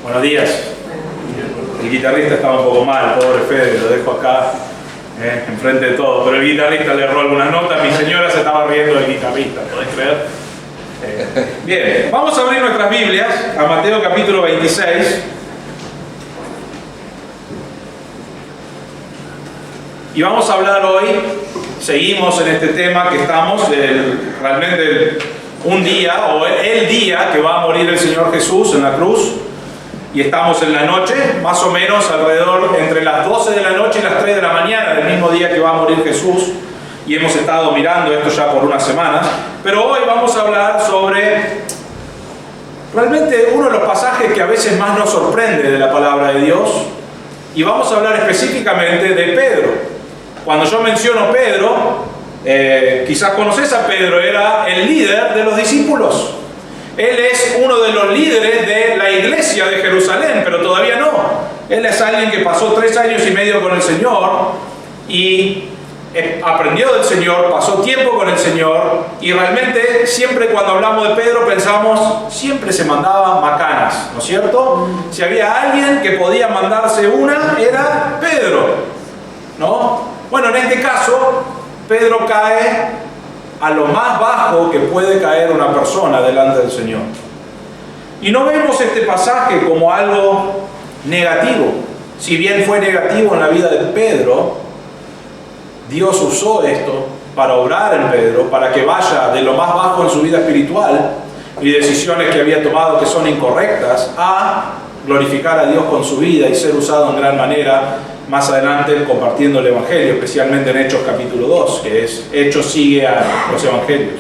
Buenos días. El guitarrista estaba un poco mal, pobre Fede, lo dejo acá enfrente de todo, pero el guitarrista le erró algunas notas, mi señora se estaba riendo del guitarrista, ¿podés creer? Bien, vamos a abrir nuestras Biblias a Mateo capítulo 26. Y vamos a hablar hoy, seguimos en este tema que estamos, realmente un día, o el día que va a morir el Señor Jesús en la cruz. Y estamos en la noche, más o menos alrededor entre las 12 de la noche y las 3 de la mañana, del mismo día que va a morir Jesús. Y hemos estado mirando esto ya por unas semanas. Pero hoy vamos a hablar sobre realmente uno de los pasajes que a veces más nos sorprende de la palabra de Dios. Y vamos a hablar específicamente de Pedro. Cuando yo menciono Pedro, quizás conoces a Pedro, era el líder de los discípulos. Él es uno de los líderes de la iglesia de Jerusalén, pero todavía no. Él es alguien que pasó 3 años y medio con el Señor y aprendió del Señor, pasó tiempo con el Señor, y realmente siempre cuando hablamos de Pedro pensamos, siempre se mandaba macanas, ¿no es cierto? Si había alguien que podía mandarse una, era Pedro, ¿no? Bueno, en este caso, Pedro cae a lo más bajo que puede caer una persona delante del Señor. Y no vemos este pasaje como algo negativo. Si bien fue negativo en la vida de Pedro, Dios usó esto para obrar en Pedro, para que vaya de lo más bajo en su vida espiritual y decisiones que había tomado que son incorrectas, a glorificar a Dios con su vida y ser usado en gran manera más adelante compartiendo el Evangelio, especialmente en Hechos capítulo 2, que es Hechos sigue a los Evangelios.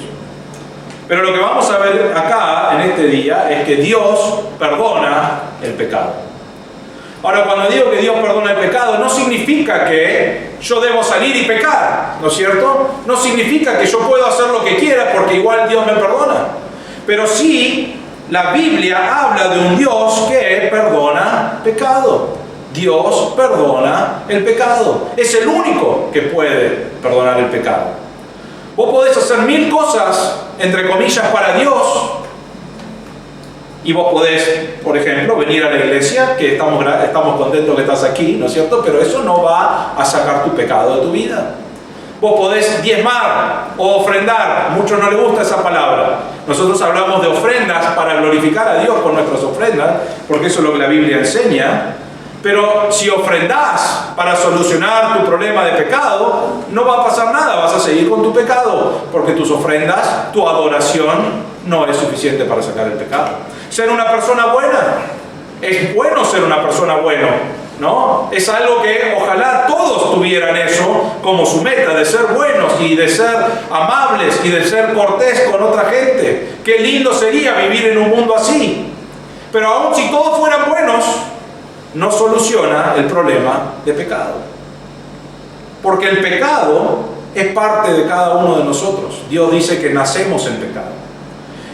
Pero lo que vamos a ver acá en este día es que Dios perdona el pecado. Ahora, cuando digo que Dios perdona el pecado, no significa que yo debo salir y pecar, ¿no es cierto? No significa que yo puedo hacer lo que quiera porque igual Dios me perdona. Pero sí, la Biblia habla de un Dios que perdona pecado. Dios perdona el pecado. Es el único que puede perdonar el pecado. Vos podés hacer 1000 cosas, entre comillas, para Dios. Y vos podés, por ejemplo, venir a la iglesia, que estamos contentos que estás aquí, ¿no es cierto? Pero eso no va a sacar tu pecado de tu vida. Vos podés diezmar o ofrendar. A muchos no les gusta esa palabra. Nosotros hablamos de ofrendas para glorificar a Dios con nuestras ofrendas, porque eso es lo que la Biblia enseña. Pero si ofrendás para solucionar tu problema de pecado, no va a pasar nada, vas a seguir con tu pecado, porque tus ofrendas, tu adoración, no es suficiente para sacar el pecado. Ser una persona buena, es bueno ser una persona buena, ¿no? Es algo que ojalá todos tuvieran eso como su meta, de ser buenos y de ser amables y de ser cortés con otra gente. Qué lindo sería vivir en un mundo así. Pero aun si todos fueran buenos, no soluciona el problema de pecado. Porque el pecado es parte de cada uno de nosotros. Dios dice que nacemos en pecado.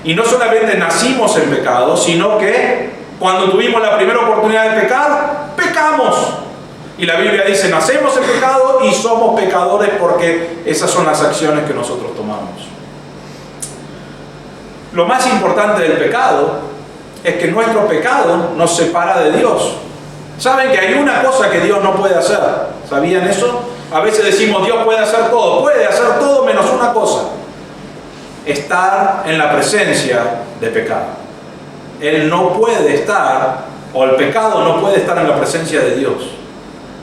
Y no solamente nacimos en pecado, sino que cuando tuvimos la primera oportunidad de pecar, pecamos. Y la Biblia dice, nacemos en pecado y somos pecadores porque esas son las acciones que nosotros tomamos. Lo más importante del pecado es que nuestro pecado nos separa de Dios. ¿Saben que hay una cosa que Dios no puede hacer? ¿Sabían eso? A veces decimos, Dios puede hacer todo menos una cosa. Estar en la presencia de pecado. Él no puede estar, o el pecado no puede estar en la presencia de Dios.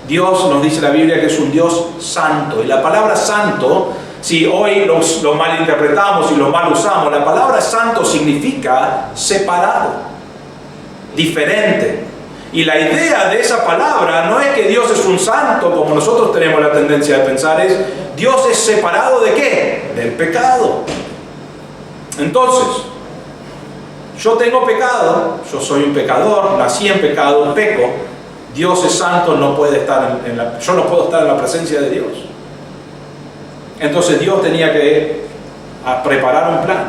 Dios, nos dice la Biblia, que es un Dios santo. Y la palabra santo, si hoy lo malinterpretamos y lo mal usamos, la palabra santo significa separado, diferente. Y la idea de esa palabra no es que Dios es un santo, como nosotros tenemos la tendencia de pensar, es Dios es separado ¿de qué? Del pecado. Entonces, yo tengo pecado, yo soy un pecador, nací en pecado, peco. Dios es santo, no puede estar yo no puedo estar en la presencia de Dios. Entonces Dios tenía que preparar un plan.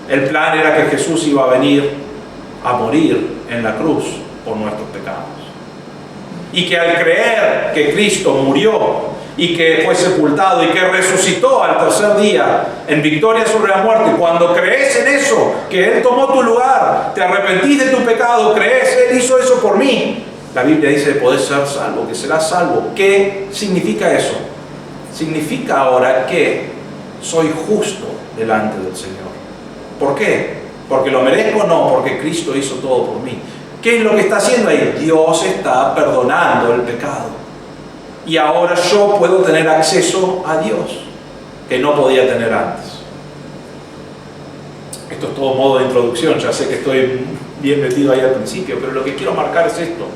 El plan era que Jesús iba a venir a morir en la cruz por nuestros pecados. Y que al creer que Cristo murió y que fue sepultado y que resucitó al tercer día en victoria sobre la muerte. Cuando crees en eso, que Él tomó tu lugar, te arrepentís de tu pecado, crees, Él hizo eso por mí, la Biblia dice que podés ser salvo, que serás salvo. ¿Qué significa eso? Significa ahora que soy justo delante del Señor. ¿Por qué? ¿Porque lo merezco? No, porque Cristo hizo todo por mí. ¿Qué es lo que está haciendo ahí? Dios está perdonando el pecado. Y ahora yo puedo tener acceso a Dios, que no podía tener antes. Esto es todo modo de introducción, ya sé que estoy bien metido ahí al principio, pero lo que quiero marcar es esto.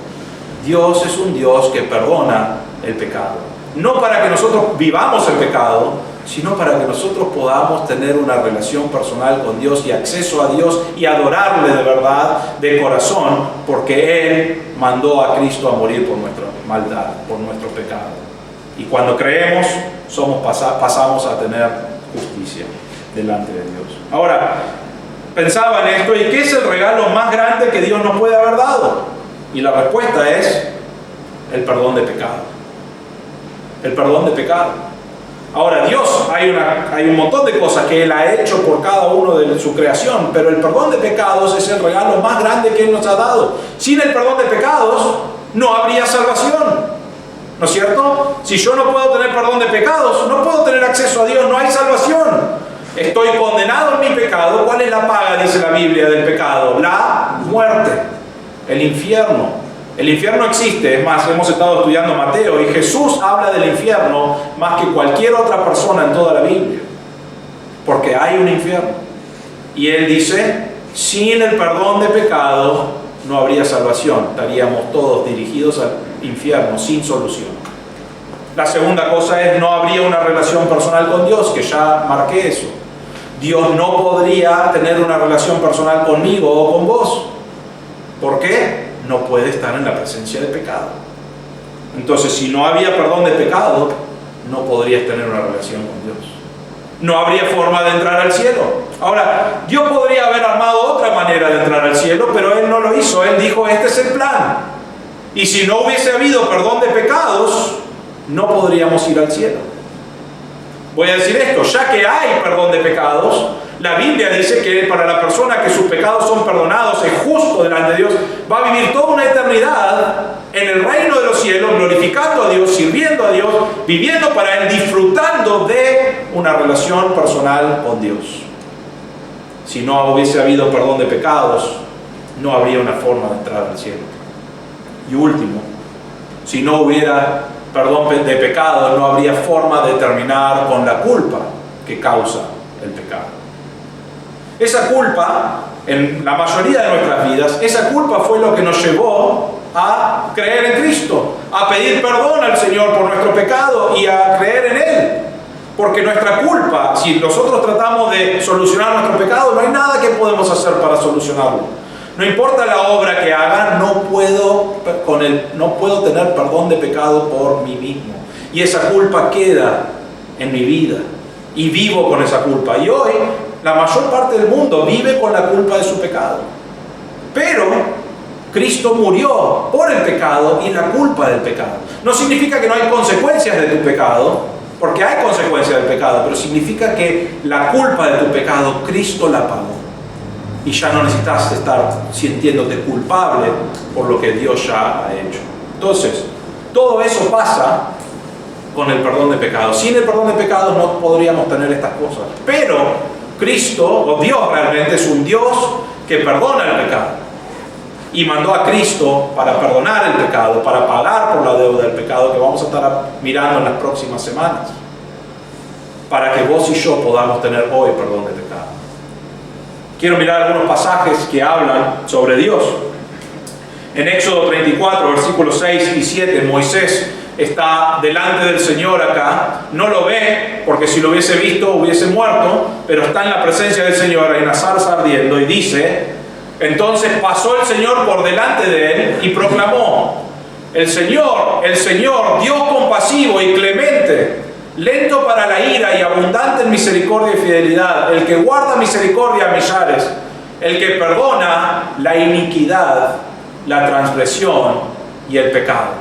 Dios es un Dios que perdona el pecado. No para que nosotros vivamos el pecado, sino para que nosotros podamos tener una relación personal con Dios y acceso a Dios y adorarle de verdad, de corazón, porque Él mandó a Cristo a morir por nuestra maldad, por nuestro pecado. Y cuando creemos, pasamos a tener justicia delante de Dios. Ahora, pensaba en esto, ¿y qué es el regalo más grande que Dios nos puede haber dado? Y la respuesta es el perdón de pecado. El perdón de pecado. Ahora, Dios, hay un montón de cosas que Él ha hecho por cada uno de su creación, pero el perdón de pecados es el regalo más grande que Él nos ha dado. Sin el perdón de pecados, no habría salvación. ¿No es cierto? Si yo no puedo tener perdón de pecados, no puedo tener acceso a Dios, no hay salvación. Estoy condenado en mi pecado. ¿Cuál es la paga, dice la Biblia, del pecado? La muerte, el infierno. El infierno existe, es más, hemos estado estudiando Mateo y Jesús habla del infierno más que cualquier otra persona en toda la Biblia, porque hay un infierno. Y Él dice, sin el perdón de pecado no habría salvación, estaríamos todos dirigidos al infierno sin solución. La segunda cosa es, no habría una relación personal con Dios, que ya marqué eso. Dios no podría tener una relación personal conmigo o con vos. ¿Por qué? No puede estar en la presencia de pecado. Entonces, si no había perdón de pecado, no podrías tener una relación con Dios. No habría forma de entrar al cielo. Ahora, Dios podría haber armado otra manera de entrar al cielo, pero Él no lo hizo. Él dijo, este es el plan. Y si no hubiese habido perdón de pecados, no podríamos ir al cielo. Voy a decir esto, ya que hay perdón de pecados, la Biblia dice que para la persona que sus pecados son perdonados, es justo delante de Dios, va a vivir toda una eternidad en el reino de los cielos, glorificando a Dios, sirviendo a Dios, viviendo para Él, disfrutando de una relación personal con Dios. Si no hubiese habido perdón de pecados, no habría una forma de entrar al cielo. Y último, si no hubiera perdón de pecados, no habría forma de terminar con la culpa que causa el pecado. Esa culpa, en la mayoría de nuestras vidas, esa culpa fue lo que nos llevó a creer en Cristo, a pedir perdón al Señor por nuestro pecado y a creer en Él. Porque nuestra culpa, si nosotros tratamos de solucionar nuestro pecado, no hay nada que podemos hacer para solucionarlo. No importa la obra que haga, no puedo tener perdón de pecado por mí mismo. Y esa culpa queda en mi vida. Y vivo con esa culpa. Y hoy, la mayor parte del mundo vive con la culpa de su pecado. Pero Cristo murió por el pecado y la culpa del pecado. No significa que no hay consecuencias de tu pecado, porque hay consecuencias del pecado, pero significa que la culpa de tu pecado, Cristo la pagó. Y ya no necesitas estar sintiéndote culpable por lo que Dios ya ha hecho. Entonces, todo eso pasa con el perdón de pecados. Sin el perdón de pecados no podríamos tener estas cosas. Pero Cristo, o Dios realmente, es un Dios que perdona el pecado. Y mandó a Cristo para perdonar el pecado, para pagar por la deuda del pecado, que vamos a estar mirando en las próximas semanas. Para que vos y yo podamos tener hoy perdón de pecado. Quiero mirar algunos pasajes que hablan sobre Dios. En Éxodo 34, versículos 6 y 7, Moisés está delante del Señor acá. No lo ve, porque si lo hubiese visto hubiese muerto, pero está en la presencia del Señor, hay una zarza ardiendo, y dice: entonces pasó el Señor por delante de él y proclamó: el Señor, Dios compasivo y clemente, lento para la ira y abundante en misericordia y fidelidad, el que guarda misericordia a millares, el que perdona la iniquidad, la transgresión y el pecado.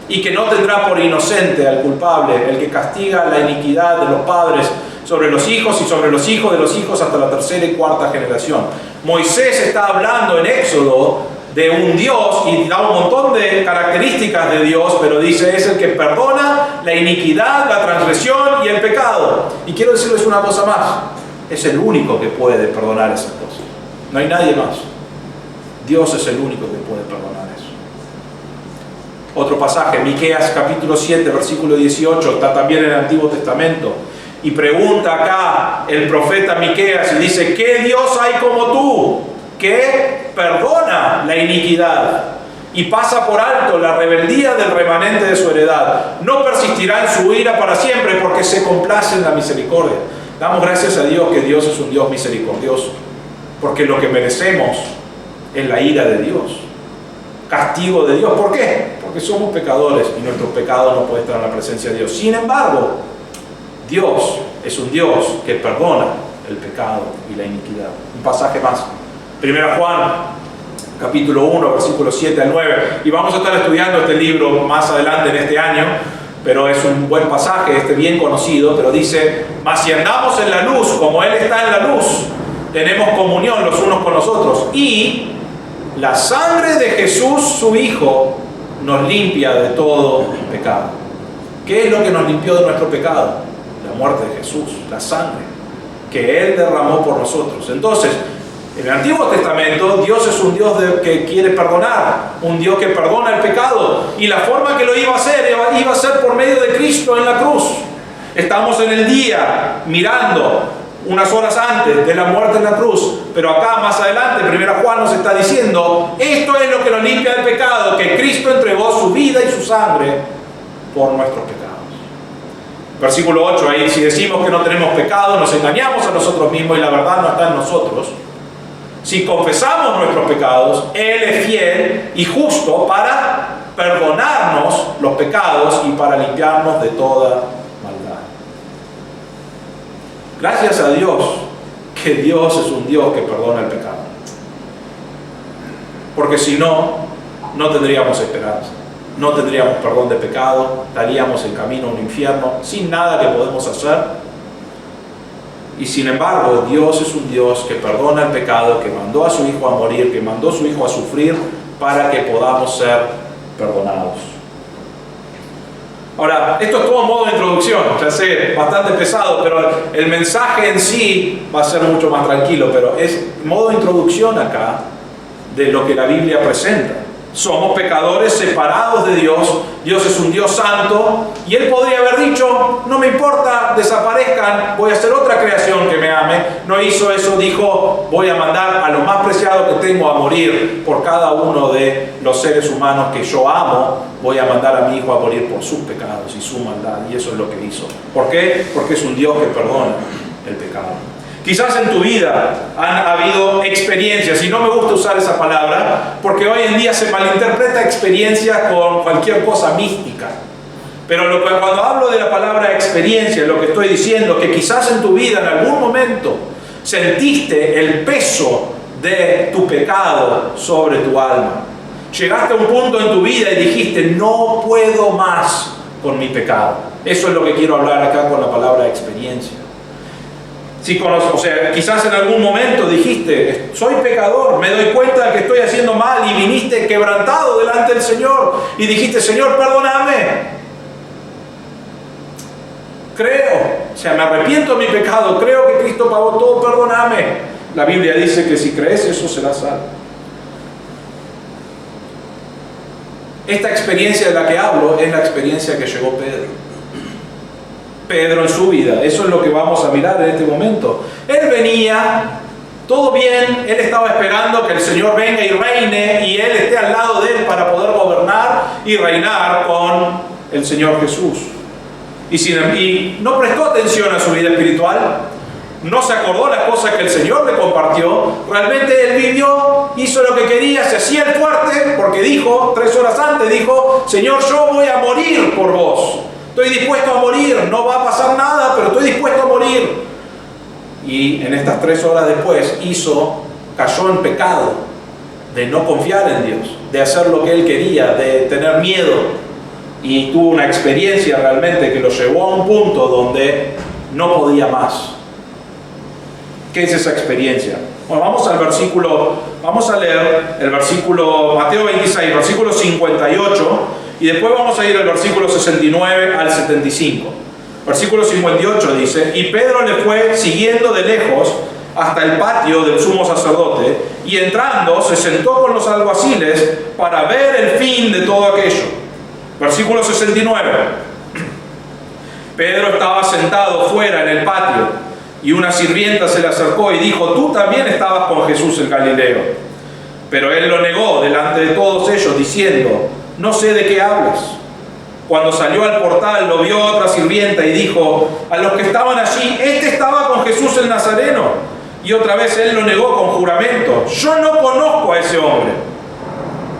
y que no tendrá por inocente al culpable, el que castiga la iniquidad de los padres sobre los hijos y sobre los hijos de los hijos hasta la tercera y cuarta generación. Moisés está hablando en Éxodo de un Dios y da un montón de características de Dios, pero dice es el que perdona la iniquidad, la transgresión y el pecado. Y quiero decirles una cosa más, es el único que puede perdonar esas cosas. No hay nadie más. Dios es el único que puede perdonar eso. Otro pasaje, Miqueas capítulo 7, versículo 18, está también en el Antiguo Testamento. Y pregunta acá el profeta Miqueas y dice, ¿qué Dios hay como tú? Que perdona la iniquidad y pasa por alto la rebeldía del remanente de su heredad. No persistirá en su ira para siempre porque se complace en la misericordia. Damos gracias a Dios que Dios es un Dios misericordioso, porque lo que merecemos es la ira de Dios, castigo de Dios. ¿Por qué? Porque somos pecadores y nuestros pecados no pueden estar en la presencia de Dios. Sin embargo, Dios es un Dios que perdona el pecado y la iniquidad. Un pasaje más. 1 Juan, capítulo 1, versículos 7 al 9. Y vamos a estar estudiando este libro más adelante en este año, pero es un buen pasaje, bien conocido, pero dice, mas si andamos en la luz, como Él está en la luz, tenemos comunión los unos con los otros. Y la sangre de Jesús, su Hijo, nos limpia de todo pecado. ¿Qué es lo que nos limpió de nuestro pecado? La muerte de Jesús, la sangre que Él derramó por nosotros. Entonces, en el Antiguo Testamento, Dios es un Dios que quiere perdonar, un Dios que perdona el pecado. Y la forma que lo iba a hacer por medio de Cristo en la cruz. Estamos en el día mirando unas horas antes de la muerte en la cruz, pero acá más adelante 1 Juan nos está diciendo, esto es lo que nos limpia del pecado, que Cristo entregó su vida y su sangre por nuestros pecados. Versículo 8, ahí, si decimos que no tenemos pecado, nos engañamos a nosotros mismos y la verdad no está en nosotros. Si confesamos nuestros pecados, Él es fiel y justo para perdonarnos los pecados y para limpiarnos de toda maldad. Gracias a Dios que Dios es un Dios que perdona el pecado. Porque si no, no tendríamos esperanza. No tendríamos perdón de pecado, estaríamos en camino a un infierno sin nada que podemos hacer. Y sin embargo, Dios es un Dios que perdona el pecado, que mandó a su Hijo a morir, que mandó a su Hijo a sufrir para que podamos ser perdonados. Ahora, esto es todo modo de introducción, ya sé, bastante pesado, pero el mensaje en sí va a ser mucho más tranquilo, pero es modo de introducción acá de lo que la Biblia presenta. Somos pecadores separados de Dios. Dios es un Dios santo y Él podría haber dicho, no me importa, desaparezcan, voy a hacer otra creación que me ame. No hizo eso, dijo, voy a mandar a lo más preciado que tengo a morir por cada uno de los seres humanos que yo amo. Voy a mandar a mi Hijo a morir por sus pecados y su maldad, y eso es lo que hizo. ¿Por qué? Porque es un Dios que perdona el pecado. Quizás en tu vida han habido experiencias, y no me gusta usar esa palabra, porque hoy en día se malinterpreta experiencia con cualquier cosa mística. Pero cuando hablo de la palabra experiencia, lo que estoy diciendo es que quizás en tu vida en algún momento sentiste el peso de tu pecado sobre tu alma. Llegaste a un punto en tu vida y dijiste, no puedo más con mi pecado. Eso es lo que quiero hablar acá con la palabra experiencia. Quizás en algún momento dijiste, soy pecador, me doy cuenta de que estoy haciendo mal, y viniste quebrantado delante del Señor y dijiste, Señor, perdóname. Me arrepiento de mi pecado, creo que Cristo pagó todo, perdóname. La Biblia dice que si crees eso serás salvo. Esta experiencia de la que hablo es la experiencia que llegó Pedro en su vida. Eso es lo que vamos a mirar en este momento. Él venía, todo bien, él estaba esperando que el Señor venga y reine y él esté al lado de él para poder gobernar y reinar con el Señor Jesús. Y no prestó atención a su vida espiritual, no se acordó las cosas que el Señor le compartió. Realmente él vivió, hizo lo que quería, se hacía el fuerte, porque dijo, 3 horas antes, dijo, Señor, yo voy a morir por vos. Estoy dispuesto a morir, no va a pasar nada, pero estoy dispuesto a morir. Y en estas 3 horas después cayó en pecado de no confiar en Dios, de hacer lo que él quería, de tener miedo. y tuvo una experiencia realmente que lo llevó a un punto donde no podía más. ¿Qué es esa experiencia? Bueno, vamos a leer el versículo, Mateo 26, versículo 58, y después vamos a ir al versículo 69 al 75. Versículo 58 dice: y Pedro le fue siguiendo de lejos hasta el patio del sumo sacerdote, y entrando se sentó con los alguaciles para ver el fin de todo aquello. Versículo 69. Pedro estaba sentado fuera en el patio, y una sirvienta se le acercó y dijo: tú también estabas con Jesús el Galileo. Pero él lo negó delante de todos ellos, diciendo: no sé de qué hablas. Cuando salió al portal, lo vio otra sirvienta y dijo a los que estaban allí: este estaba con Jesús el Nazareno. Y otra vez él lo negó con juramento: yo no conozco a ese hombre.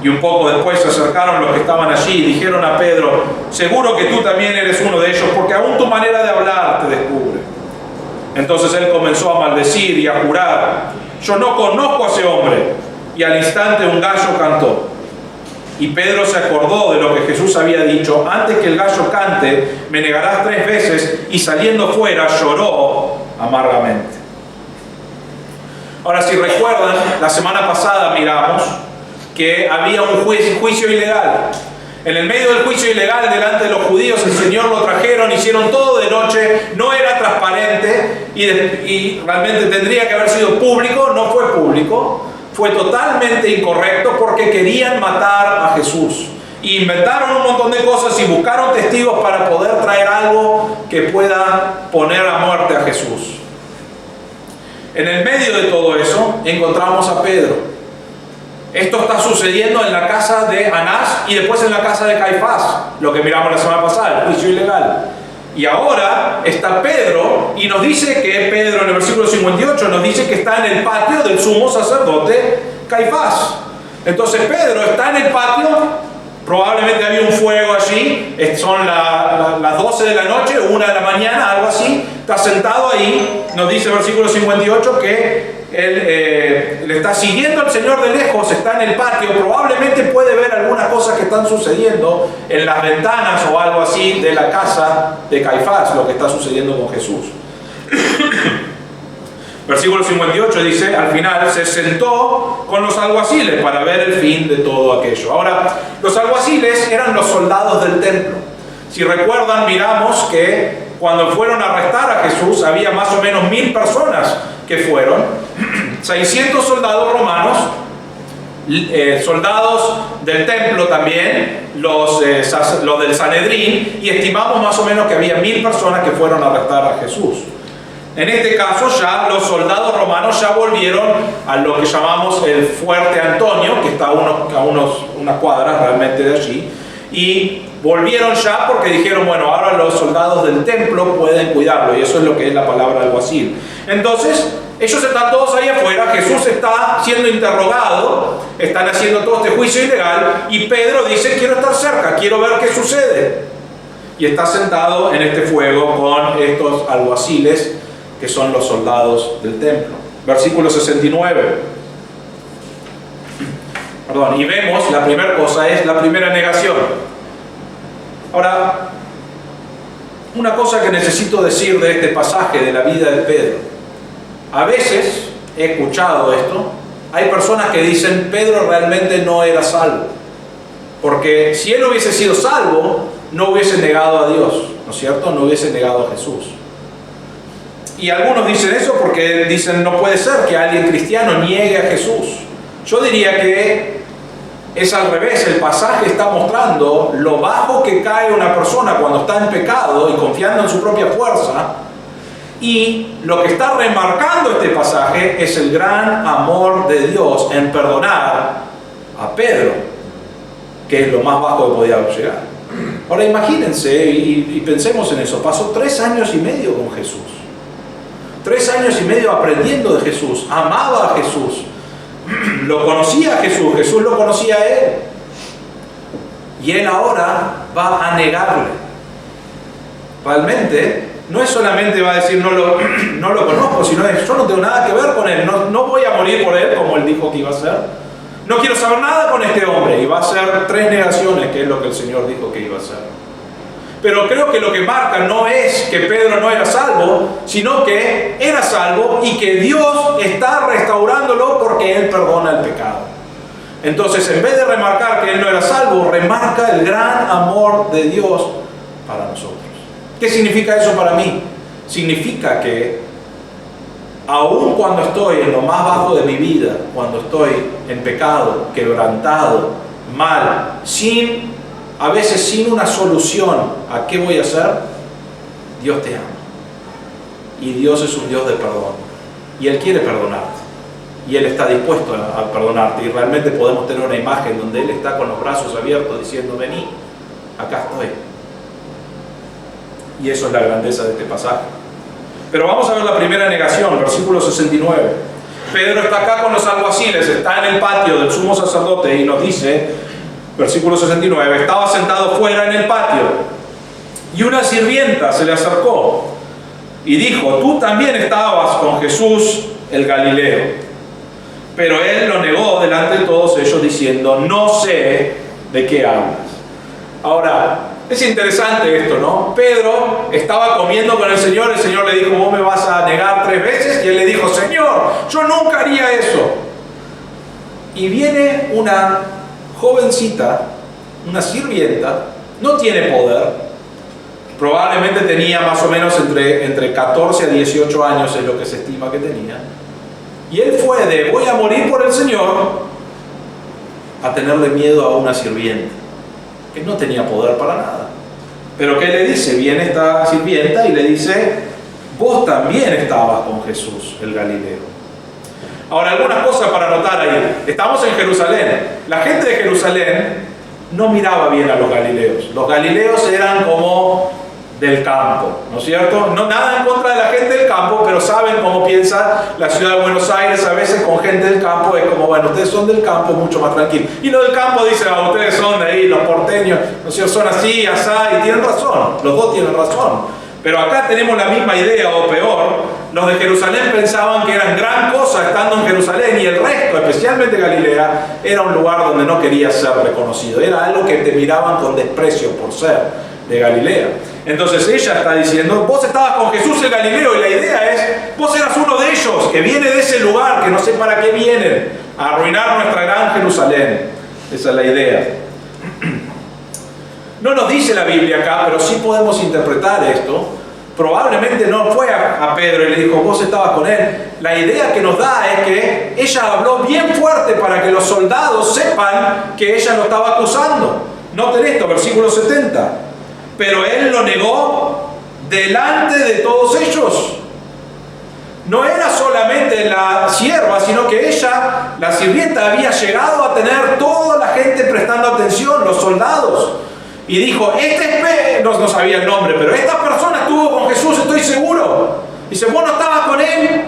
Y un poco después se acercaron los que estaban allí y dijeron a Pedro: seguro que tú también eres uno de ellos, porque aún tu manera de hablar te descubre. Entonces él comenzó a maldecir y a jurar: yo no conozco a ese hombre. Y al instante un gallo cantó. Y Pedro se acordó de lo que Jesús había dicho: antes que el gallo cante, me negarás 3 veces. Y saliendo fuera lloró amargamente. Ahora, si recuerdan, la semana pasada miramos que había un juicio ilegal. En el medio del juicio ilegal delante de los judíos, el Señor lo trajeron, hicieron todo de noche, no era transparente y realmente tendría que haber sido público, no fue público, fue totalmente incorrecto porque querían matar a Jesús. Y inventaron un montón de cosas y buscaron testigos para poder traer algo que pueda poner a muerte a Jesús. En el medio de todo eso encontramos a Pedro. Esto está sucediendo en la casa de Anás y después en la casa de Caifás, lo que miramos la semana pasada, el juicio ilegal. Y ahora está Pedro y nos dice que Pedro, en el versículo 58, nos dice que está en el patio del sumo sacerdote Caifás. Entonces Pedro está en el patio, probablemente había un fuego allí, son las 12 de la noche, 1 de la mañana, algo así, está sentado ahí, nos dice el versículo 58 que él le está siguiendo al Señor de lejos, está en el patio, probablemente puede ver algunas cosas que están sucediendo en las ventanas o algo así de la casa de Caifás, lo que está sucediendo con Jesús. Versículo 58 dice, al final, se sentó con los alguaciles para ver el fin de todo aquello. Ahora, los alguaciles eran los soldados del templo. Si recuerdan, miramos que cuando fueron a arrestar a Jesús, había más o menos 1000 personas que fueron, 600 soldados romanos, soldados del templo también, los del Sanedrín, y estimamos más o menos que había 1000 personas que fueron a arrestar a Jesús. En este caso ya los soldados romanos ya volvieron a lo que llamamos el Fuerte Antonio, que está a unas cuadras realmente de allí, y volvieron ya porque dijeron, bueno, ahora los soldados del templo pueden cuidarlo, y eso es lo que es la palabra alguacil. Entonces, ellos están todos ahí afuera, Jesús está siendo interrogado, están haciendo todo este juicio ilegal, y Pedro dice, quiero estar cerca, quiero ver qué sucede. Y está sentado en este fuego con estos alguaciles, que son los soldados del templo. Versículo 69. Perdón, y vemos, la primera cosa es la primera negación. Ahora, una cosa que necesito decir de este pasaje de la vida de Pedro. A veces, he escuchado esto, hay personas que dicen, Pedro realmente no era salvo. Porque si él hubiese sido salvo, no hubiese negado a Dios, ¿no es cierto? No hubiese negado a Jesús. Y algunos dicen eso porque dicen, no puede ser que alguien cristiano niegue a Jesús. Yo diría que es al revés, el pasaje está mostrando lo bajo que cae una persona cuando está en pecado y confiando en su propia fuerza, y lo que está remarcando este pasaje es el gran amor de Dios en perdonar a Pedro, que es lo más bajo que podía llegar. Ahora imagínense y pensemos en eso, pasó 3 años y medio con Jesús. 3 años y medio aprendiendo de Jesús, amaba a Jesús, lo conocía a Jesús, Jesús lo conocía a él. Y él ahora va a negarle. Realmente, no es solamente va a decir no lo conozco, sino es yo no tengo nada que ver con él, no voy a morir por él como él dijo que iba a hacer. no quiero saber nada con este hombre. Y va a hacer 3 negaciones, que es lo que el Señor dijo que iba a hacer. Pero creo que lo que marca no es que Pedro no era salvo, sino que era salvo y que Dios está restaurándolo porque Él perdona el pecado. Entonces, en vez de remarcar que él no era salvo, remarca el gran amor de Dios para nosotros. ¿Qué significa eso para mí? Significa que aun cuando estoy en lo más bajo de mi vida, cuando estoy en pecado, quebrantado, mal, a veces sin una solución a qué voy a hacer, Dios te ama. Y Dios es un Dios de perdón. Y Él quiere perdonarte. Y Él está dispuesto a perdonarte. Y realmente podemos tener una imagen donde Él está con los brazos abiertos diciendo: vení, acá estoy. Y eso es la grandeza de este pasaje. Pero vamos a ver la primera negación, versículo 69. Pedro está acá con los alguaciles, está en el patio del sumo sacerdote y nos dice, versículo 69, estaba sentado fuera en el patio y una sirvienta se le acercó y dijo: tú también estabas con Jesús el Galileo. Pero él lo negó delante de todos ellos diciendo: no sé de qué hablas. Ahora, es interesante esto, ¿no? Pedro estaba comiendo con el Señor le dijo: vos me vas a negar 3 veces, y él le dijo: Señor, yo nunca haría eso. Y viene una jovencita, una sirvienta, no tiene poder, probablemente tenía más o menos entre 14 a 18 años, es lo que se estima que tenía. Y él fue de voy a morir por el Señor a tenerle miedo a una sirvienta que no tenía poder para nada. Pero ¿qué le dice? Viene esta sirvienta y le dice: vos también estabas con Jesús el Galileo. Ahora, algunas cosas para notar ahí. Estamos en Jerusalén. La gente de Jerusalén no miraba bien a los galileos. Los galileos eran como del campo, ¿no es cierto? No, nada en contra de la gente del campo, pero saben cómo piensa la ciudad de Buenos Aires. A veces con gente del campo es como: bueno, ustedes son del campo, es mucho más tranquilo. Y los del campo dicen: ustedes son de ahí, los porteños, ¿no es cierto? Son así, asá, y tienen razón, los dos tienen razón. Pero acá tenemos la misma idea, o peor. Los de Jerusalén pensaban que eran gran cosa estando en Jerusalén, y el resto, especialmente Galilea, era un lugar donde no quería ser reconocido. Era algo que te miraban con desprecio por ser de Galilea. Entonces ella está diciendo: vos estabas con Jesús el Galileo. Y la idea es: vos eras uno de ellos, que viene de ese lugar, que no sé para qué vienen, a arruinar nuestra gran Jerusalén. Esa es la idea. No nos dice la Biblia acá, pero sí podemos interpretar esto. Probablemente no fue a Pedro y le dijo: vos estabas con él. La idea que nos da es que ella habló bien fuerte para que los soldados sepan que ella lo estaba acusando. Noten esto, versículo 70. Pero él lo negó delante de todos ellos. No era solamente la sierva, sino que ella, la sirvienta, había llegado a tener toda la gente prestando atención, los soldados. Y dijo: no sabía el nombre, pero esta persona estuvo con Jesús, estoy seguro. Dice: vos no estabas con él.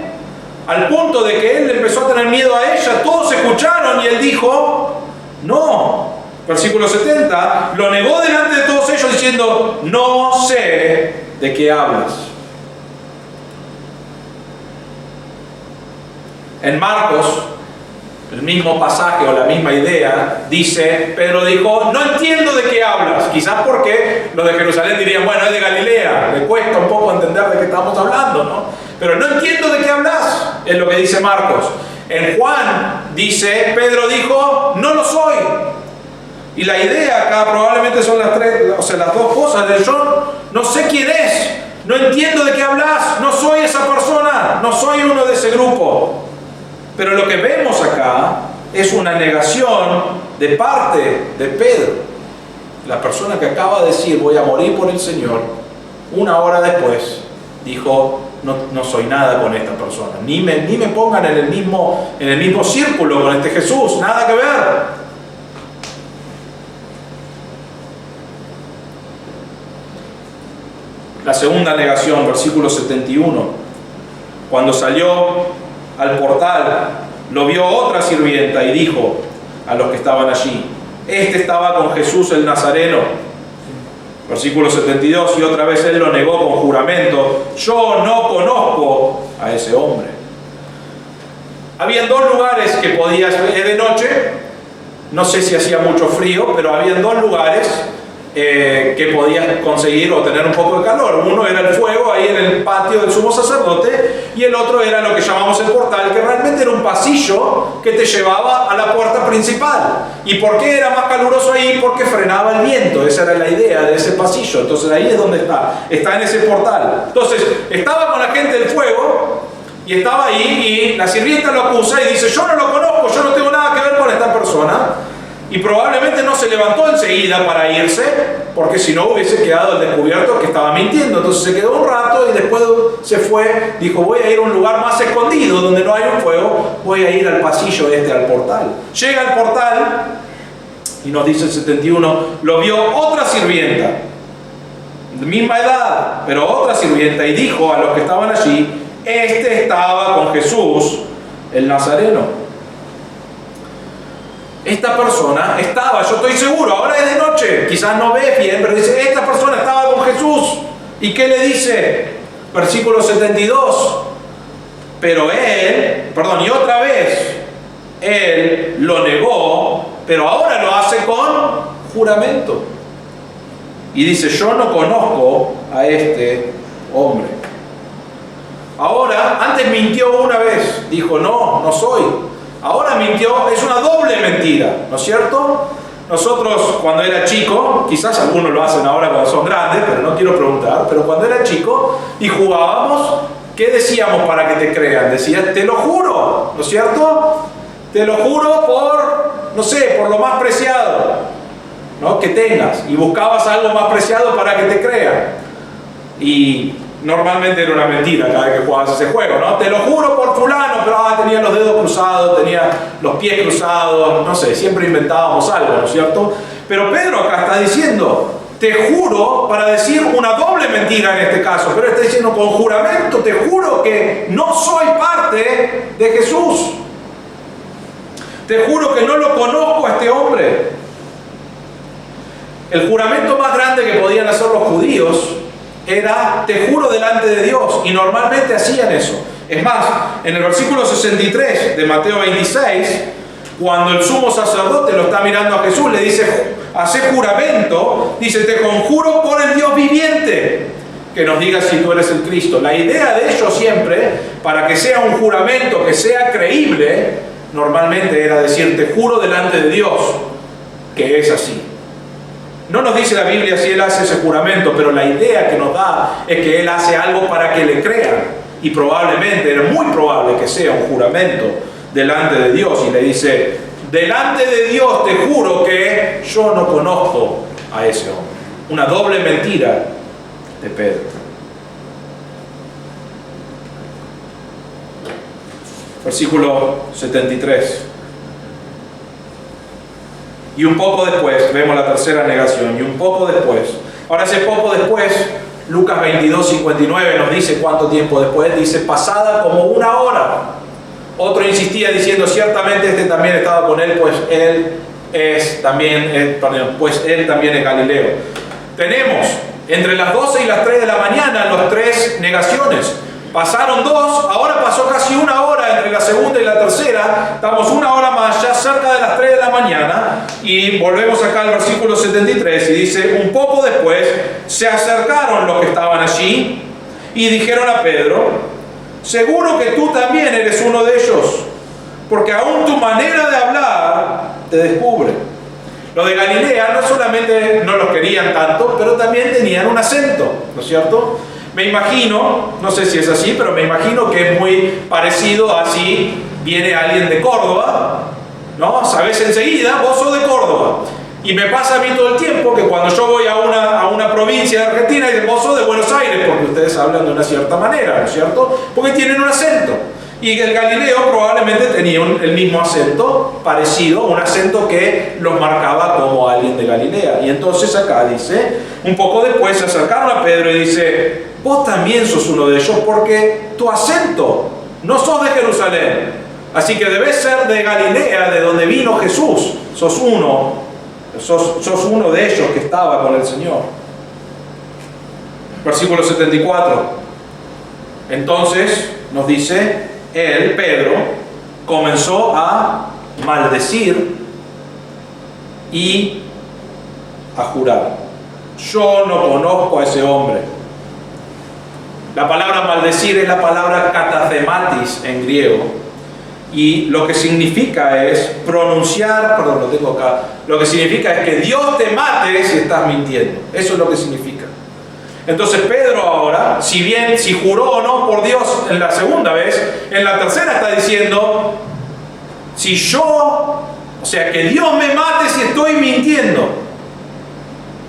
Al punto de que él empezó a tener miedo a ella. Todos escucharon y él dijo: no. Versículo 70, lo negó delante de todos ellos diciendo: no sé de qué hablas. En Marcos, el mismo pasaje o la misma idea, dice: Pedro dijo: no entiendo de qué hablas. Quizás porque los de Jerusalén dirían: bueno, es de Galilea, le cuesta un poco entender de qué estamos hablando, ¿no? Pero no entiendo de qué hablas, es lo que dice Marcos. En Juan dice: Pedro dijo: no lo soy. Y la idea acá probablemente son las dos cosas de yo no sé quién es, no entiendo de qué hablas, no soy esa persona, no soy uno de ese grupo. Pero lo que vemos acá es una negación de parte de Pedro, la persona que acaba de decir: voy a morir por el Señor. Una hora después dijo: no soy nada con esta persona, ni me pongan en el mismo círculo con este Jesús, nada que ver. La segunda negación, versículo 71. Cuando salió al portal, lo vio otra sirvienta y dijo a los que estaban allí: este estaba con Jesús el Nazareno. Versículo 72. Y otra vez él lo negó con juramento: yo no conozco a ese hombre. Habían 2 lugares que podías ver de noche. No sé si hacía mucho frío, pero había dos lugares que podías conseguir o tener un poco de calor. Uno era el fuego ahí en el patio del sumo sacerdote, y el otro era lo que llamamos el portal, que realmente era un pasillo que te llevaba a la puerta principal. ¿Y por qué era más caluroso ahí? Porque frenaba el viento. Esa era la idea de ese pasillo. Entonces ahí es donde está en ese portal. Entonces estaba con la gente del fuego y estaba ahí, y la sirvienta lo acusa y dice: yo no lo conozco, yo no tengo nada que ver con esta persona. Y probablemente no se levantó enseguida para irse, porque si no hubiese quedado al descubierto que estaba mintiendo. Entonces se quedó un rato y después se fue. Dijo: voy a ir a un lugar más escondido donde no hay un fuego, voy a ir al pasillo al portal. Llega al portal y nos dice el 71, lo vio otra sirvienta, de misma edad, pero otra sirvienta, y dijo a los que estaban allí: este estaba con Jesús el Nazareno. Esta persona estaba, yo estoy seguro, ahora es de noche, quizás no ves bien, pero dice: esta persona estaba con Jesús. ¿Y qué le dice? Versículo 72. Pero y otra vez, él lo negó, pero ahora lo hace con juramento. Y dice: yo no conozco a este hombre. Ahora, antes mintió una vez, dijo: no soy. Ahora mintió, es una doble mentira, ¿no es cierto? Nosotros, cuando era chico, quizás algunos lo hacen ahora cuando son grandes, pero no quiero preguntar, pero cuando era chico y jugábamos, ¿qué decíamos para que te crean? Decías: te lo juro, ¿no es cierto? Te lo juro por, no sé, por lo más preciado, ¿no?, que tengas. Y buscabas algo más preciado para que te crean. Y normalmente era una mentira cada vez que jugabas ese juego, ¿no? Te lo juro por fulano, pero tenía los dedos cruzados, tenía los pies cruzados, no sé, siempre inventábamos algo, ¿no es cierto? Pero Pedro acá está diciendo: te juro, para decir una doble mentira en este caso, pero está diciendo con juramento: te juro que no soy parte de Jesús. Te juro que no lo conozco a este hombre. El juramento más grande que podían hacer los judíos era: te juro delante de Dios, y normalmente hacían eso. Es más, en el versículo 63 de Mateo 26, cuando el sumo sacerdote lo está mirando a Jesús, le dice: hace juramento, dice: te conjuro por el Dios viviente que nos digas si tú eres el Cristo. La idea de ellos siempre, para que sea un juramento que sea creíble, normalmente era decir: te juro delante de Dios que es así. No nos dice la Biblia si él hace ese juramento, pero la idea que nos da es que él hace algo para que le crean. Y probablemente, era muy probable que sea un juramento delante de Dios. Y le dice: delante de Dios te juro que yo no conozco a ese hombre. Una doble mentira de Pedro. Versículo 73. Y un poco después, vemos la tercera negación, y un poco después. Ahora ese poco después, Lucas 22:59 nos dice cuánto tiempo después. Dice: pasada como una hora. Otro insistía diciendo: ciertamente este también estaba con él, pues él también es Galileo. Tenemos entre las 12 y las 3 de la mañana los tres negaciones. Pasaron dos, ahora pasó casi una hora entre la segunda y la tercera. Estamos una hora más, ya cerca de las 3 de la mañana. Y volvemos acá al versículo 73 y dice: un poco después se acercaron los que estaban allí y dijeron a Pedro: seguro que tú también eres uno de ellos, porque aún tu manera de hablar te descubre. Los de Galilea no solamente no los querían tanto, pero también tenían un acento, ¿no es cierto? Me imagino, no sé si es así, pero me imagino que es muy parecido a si viene alguien de Córdoba, ¿no? Sabes enseguida: vos sos de Córdoba. Y me pasa a mí todo el tiempo que cuando yo voy a una provincia de Argentina, dicen: vos sos de Buenos Aires, porque ustedes hablan de una cierta manera, ¿no es cierto? Porque tienen un acento. Y el Galileo probablemente tenía el mismo acento, parecido, un acento que los marcaba como alguien de Galilea. Y entonces acá dice: un poco después se acercaron a Pedro y dice: vos también sos uno de ellos, porque tu acento, no sos de Jerusalén, así que debes ser de Galilea, de donde vino Jesús. Sos uno de ellos que estaba con el Señor. Versículo 74. Entonces nos dice: él, Pedro, comenzó a maldecir y a jurar: yo no conozco a ese hombre. La palabra maldecir es la palabra katathematis en griego, y lo que significa es pronunciar, perdón, lo tengo acá, lo que significa es que Dios te mate si estás mintiendo. Eso es lo que significa. Entonces Pedro ahora, si juró o no por Dios en la segunda vez, en la tercera está diciendo: o sea, que Dios me mate si estoy mintiendo.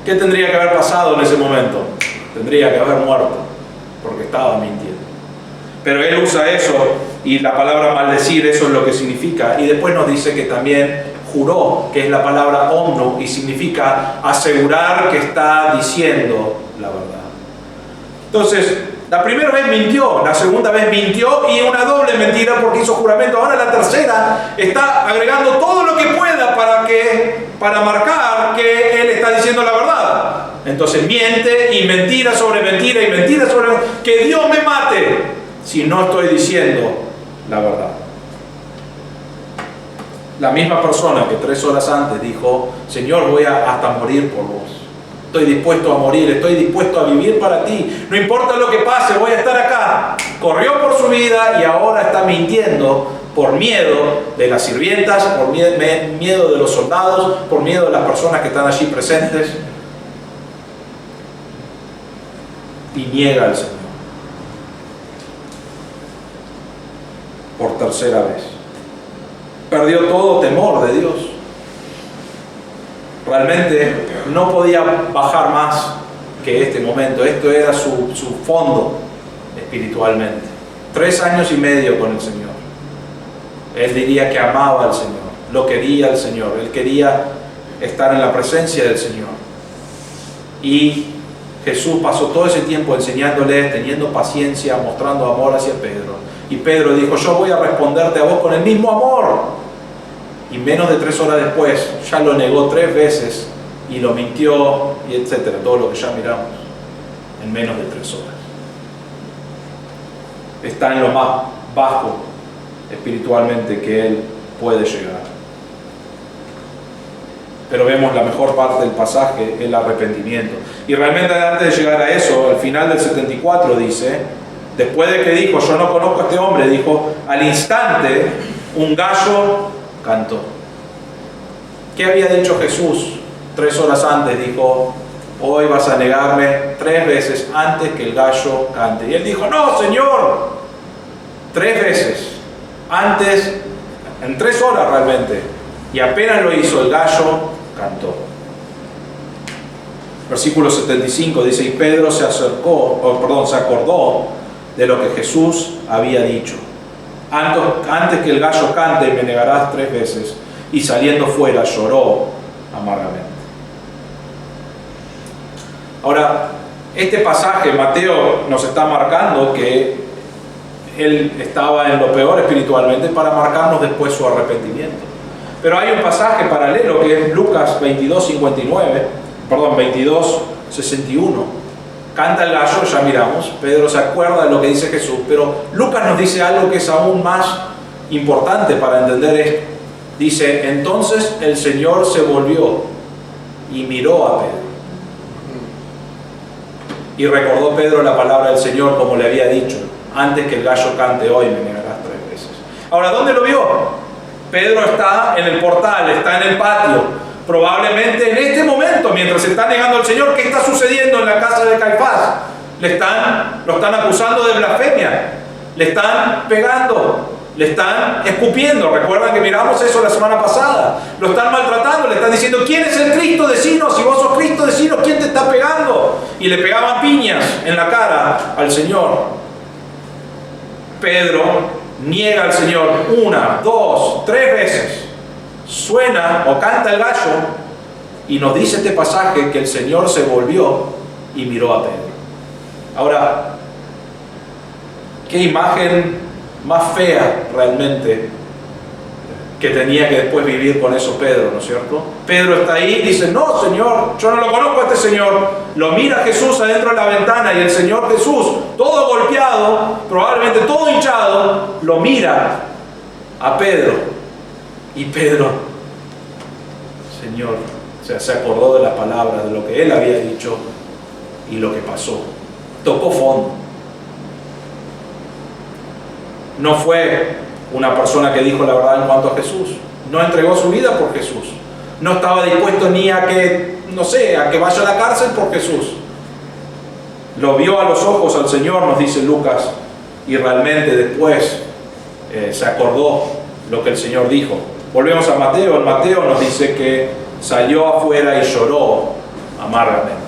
¿Qué tendría que haber pasado en ese momento? Tendría que haber muerto, porque estaba mintiendo. Pero él usa eso, y la palabra maldecir, eso es lo que significa. Y después nos dice que también juró, que es la palabra omnu, y significa asegurar que está diciendo la verdad. Entonces, la primera vez mintió, la segunda vez mintió, y una doble mentira porque hizo juramento. Ahora la tercera está agregando todo lo que pueda para marcar que él está diciendo la verdad. Entonces miente y mentira sobre mentira y mentira sobre mentira. Que Dios me mate si no estoy diciendo la verdad. La misma persona que 3 horas antes dijo: Señor, voy hasta morir por vos. Estoy dispuesto a morir, estoy dispuesto a vivir para ti. No importa lo que pase, voy a estar acá. Corrió por su vida y ahora está mintiendo por miedo de las sirvientas, por miedo de los soldados, por miedo de las personas que están allí presentes. Y niega al Señor por tercera vez. Perdió todo temor de Dios. Realmente no podía bajar más que este momento. Esto era su fondo espiritualmente. 3 años y medio con el Señor. Él diría que amaba al Señor, lo quería al Señor, él quería estar en la presencia del Señor. Y Jesús pasó todo ese tiempo enseñándole, teniendo paciencia, mostrando amor hacia Pedro. Y Pedro dijo: yo voy a responderte a vos con el mismo amor. Y menos de 3 horas después ya lo negó 3 veces y lo mintió, y etcétera, todo lo que ya miramos en menos de 3 horas. Está en lo más bajo espiritualmente que él puede llegar. Pero vemos la mejor parte del pasaje, el arrepentimiento. Y realmente antes de llegar a eso, al final del 74 dice, después de que dijo: yo no conozco a este hombre, dijo: al instante un gallo cantó. ¿Qué había dicho Jesús 3 horas antes? Dijo: hoy vas a negarme 3 veces antes que el gallo cante. Y él dijo: no, Señor, 3 veces antes, en 3 horas realmente. Y apenas lo hizo, el gallo cantó. Versículo 75 dice: y Pedro se acordó de lo que Jesús había dicho: antes que el gallo cante me negarás 3 veces. Y saliendo fuera lloró amargamente. Ahora, este pasaje, Mateo nos está marcando que él estaba en lo peor espiritualmente para marcarnos después su arrepentimiento. Pero hay un pasaje paralelo que es Lucas 22:61. Canta el gallo, ya miramos. Pedro se acuerda de lo que dice Jesús, pero Lucas nos dice algo que es aún más importante para entender esto. Dice: entonces el Señor se volvió y miró a Pedro. Y recordó Pedro la palabra del Señor, como le había dicho: antes que el gallo cante, hoy me negarás 3 veces. Ahora, ¿dónde lo vio? Pedro está en el portal, está en el patio. Probablemente en este momento, mientras se está negando al Señor, ¿qué está sucediendo en la casa de Caifás? Lo están acusando de blasfemia, le están pegando, le están escupiendo. Recuerdan que miramos eso la semana pasada. Lo están maltratando, le están diciendo: ¿quién es el Cristo? Decinos, si vos sos Cristo, decinos quién te está pegando. Y le pegaban piñas en la cara al Señor. Pedro niega al Señor 1, 2, 3 veces. Suena o canta el gallo y nos dice este pasaje que el Señor se volvió y miró a Pedro. Ahora, qué imagen más fea realmente que tenía que después vivir con eso Pedro, ¿no es cierto? Pedro está ahí y dice: no, Señor, yo no lo conozco a este Señor. Lo mira Jesús adentro de la ventana y el Señor Jesús, todo golpeado, probablemente todo hinchado, lo mira a Pedro. Y Pedro Señor, o sea, se acordó de las palabras, de lo que él había dicho y lo que pasó. Tocó fondo. No fue una persona que dijo la verdad en cuanto a Jesús. No entregó su vida por Jesús. No estaba dispuesto ni a que, no sé, a que vaya a la cárcel por Jesús. Lo vio a los ojos al Señor, nos dice Lucas, y realmente después se acordó lo que el Señor dijo. Volvemos a Mateo. En Mateo nos dice que salió afuera y lloró amargamente.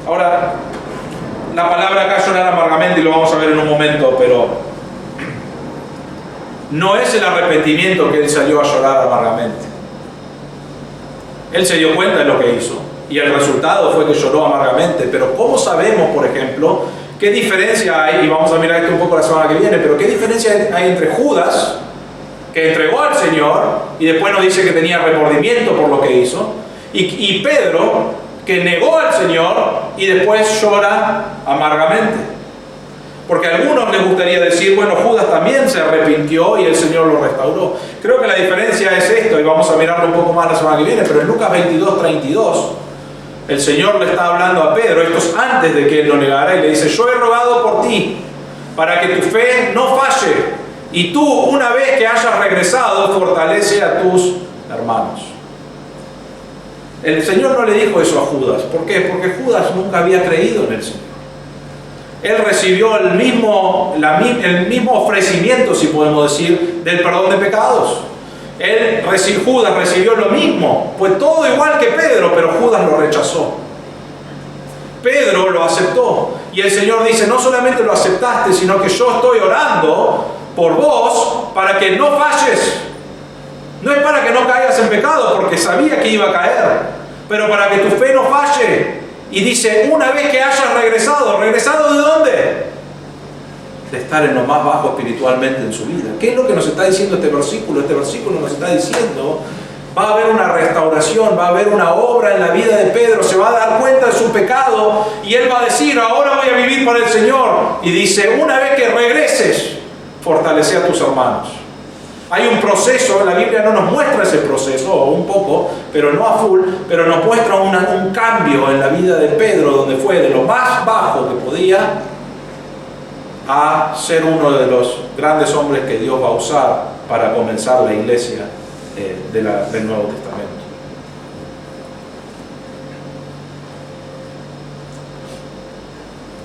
Ahora, la palabra acá, llorar amargamente, y lo vamos a ver en un momento, pero no es el arrepentimiento que él salió a llorar amargamente. Él se dio cuenta de lo que hizo y el resultado fue que lloró amargamente. Pero ¿cómo sabemos, por ejemplo, qué diferencia hay? Y vamos a mirar esto un poco la semana que viene, pero ¿qué diferencia hay entre Judas, que entregó al Señor y después nos dice que tenía remordimiento por lo que hizo, y Pedro, que negó al Señor y después llora amargamente? Porque a algunos les gustaría decir, bueno, Judas también se arrepintió y el Señor lo restauró. Creo que la diferencia es esto, y vamos a mirarlo un poco más la semana que viene, pero en Lucas 22:32, el Señor le está hablando a Pedro, esto es antes de que él lo negara, y le dice: yo he rogado por ti, para que tu fe no falle, y tú, una vez que hayas regresado, fortalece a tus hermanos. El Señor no le dijo eso a Judas. ¿Por qué? Porque Judas nunca había creído en el Señor. Él recibió el mismo ofrecimiento, si podemos decir, del perdón de pecados. Judas recibió lo mismo, pues todo igual que Pedro, pero Judas lo rechazó. Pedro lo aceptó. Y el Señor dice: no solamente lo aceptaste, sino que yo estoy orando por vos para que no falles. No es para que no caigas en pecado, porque sabía que iba a caer, pero para que tu fe no falle. Y dice: una vez que hayas regresado. ¿Regresado de dónde? De estar en lo más bajo espiritualmente en su vida. ¿Qué es lo que nos está diciendo este versículo? Este versículo nos está diciendo: va a haber una restauración, va a haber una obra en la vida de Pedro, se va a dar cuenta de su pecado y él va a decir: ahora voy a vivir por el Señor. Y dice: una vez que regreses, fortalece a tus hermanos. Hay un proceso, la Biblia no nos muestra ese proceso, o un poco, pero no a full, pero nos muestra un cambio en la vida de Pedro, donde fue de lo más bajo que podía a ser uno de los grandes hombres que Dios va a usar para comenzar la iglesia del Nuevo Testamento.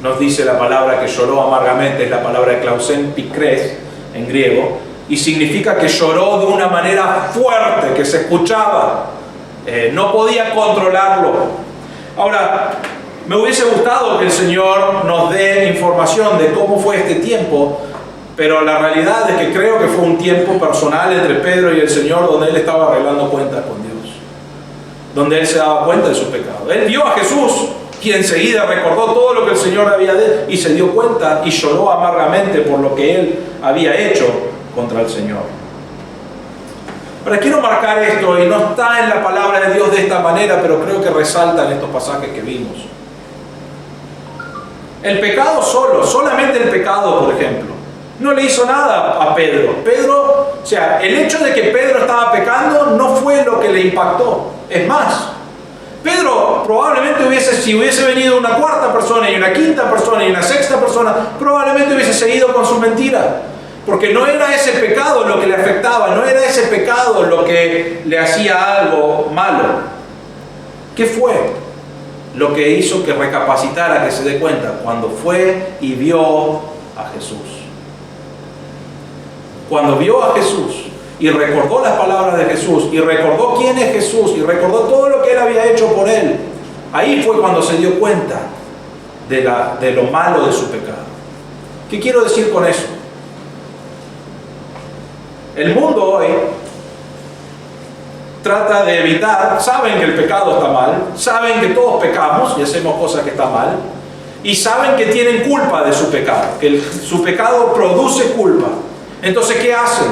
Nos dice la palabra que lloró amargamente, es la palabra klausen pikres en griego, y significa que lloró de una manera fuerte, que se escuchaba, no podía controlarlo. Ahora, me hubiese gustado que el Señor nos dé información de cómo fue este tiempo, pero la realidad es que creo que fue un tiempo personal entre Pedro y el Señor, donde él estaba arreglando cuentas con Dios, donde él se daba cuenta de su pecado. Él vio a Jesús y enseguida recordó todo lo que el Señor había hecho y se dio cuenta y lloró amargamente por lo que él había hecho contra el Señor. Ahora quiero marcar esto, y no está en la palabra de Dios de esta manera, pero creo que resalta en estos pasajes que vimos. El pecado solamente el pecado, por ejemplo, no le hizo nada a Pedro. O sea, el hecho de que Pedro estaba pecando no fue lo que le impactó. Es más, Pedro probablemente si hubiese venido una cuarta persona y una quinta persona y una sexta persona, probablemente hubiese seguido con su mentira. Porque no era ese pecado lo que le afectaba, no era ese pecado lo que le hacía algo malo. ¿Qué fue lo que hizo que recapacitara, que se dé cuenta? Cuando fue y vio a Jesús. Cuando vio a Jesús y recordó las palabras de Jesús y recordó quién es Jesús y recordó todo lo que él había hecho por él, ahí fue cuando se dio cuenta de lo malo de su pecado. ¿Qué quiero decir con eso? El mundo hoy trata de evitar, saben que el pecado está mal, saben que todos pecamos y hacemos cosas que están mal, y saben que tienen culpa de su pecado, que su pecado produce culpa. Entonces, ¿qué hacen?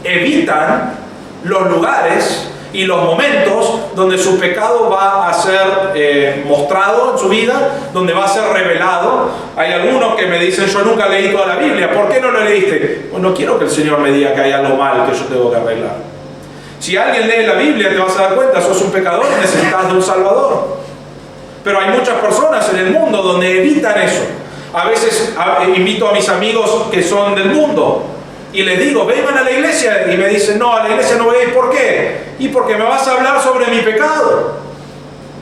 Evitan los lugares y los momentos donde su pecado va a ser mostrado en su vida, donde va a ser revelado. Hay algunos que me dicen, yo nunca leí toda la Biblia, ¿por qué no lo leíste? Pues no quiero que el Señor me diga que hay algo mal que yo tengo que arreglar. Si alguien lee la Biblia te vas a dar cuenta, sos un pecador, necesitas de un Salvador. Pero hay muchas personas en el mundo donde evitan eso. A veces invito a mis amigos que son del mundo y les digo, vengan a la iglesia, y me dicen, no, a la iglesia no voy a ir. ¿Por qué? Y porque me vas a hablar sobre mi pecado